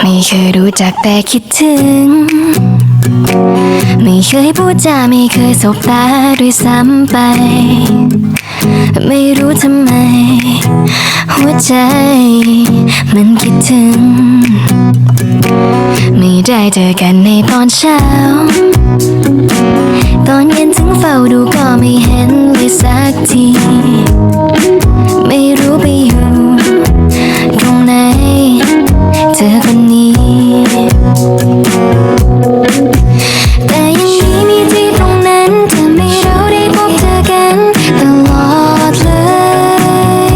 ไม่เคยรู้จักแต่คิดถึงไม่เคยพูดจาไม่เคยสบตาด้วยซ้ำไปไม่รู้ทำไมหัวใจมันคิดถึงไม่ได้เจอกันในตอนเช้าตอนเย็นถึงเฝ้าดูก็ไม่เห็นเลยสักทีไม่รู้ไปอยู่ตรงไหนเธอคนนี้แต่ยังมีที่ตรงนั้นทำให้เราได้พบเจอกันตลอดเลย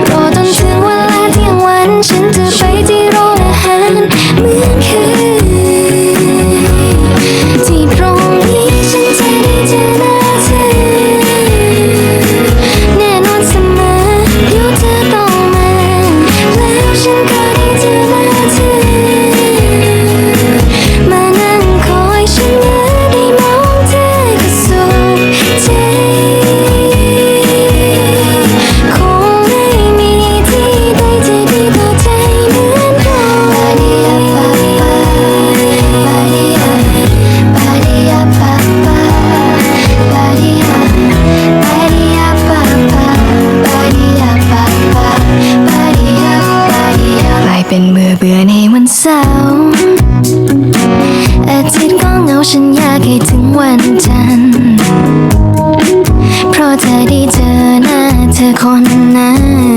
รอจนถึงเวลาเที่ยงวันฉันจะไปที่โรงอาหารเหมือนเคยที่ตรงนี้ฉันจะได้เจอหน้าเธอแน่นอนเสมอเดี๋ยวเธอต้องมาแล้วฉันก็ได้เจอหน้าเธอมานั่งคอยฉันและได้มองเธอก็สุขใจคงไม่มีที่ใดจะดีต่อใจเหมือนเราปาดิยาปาปาปาดิยาปาดิยาปาปาปาดิยาปาดิยาปาปาปาดิยาปาปาปาดิยาปาดิยากลายเป็นเบื่อในวันเสาร์อาทิตย์ก็เหงาฉันอยากให้ถึงวันจันทร์เพราะเธอได้เจอหน้าเธอคนนั้น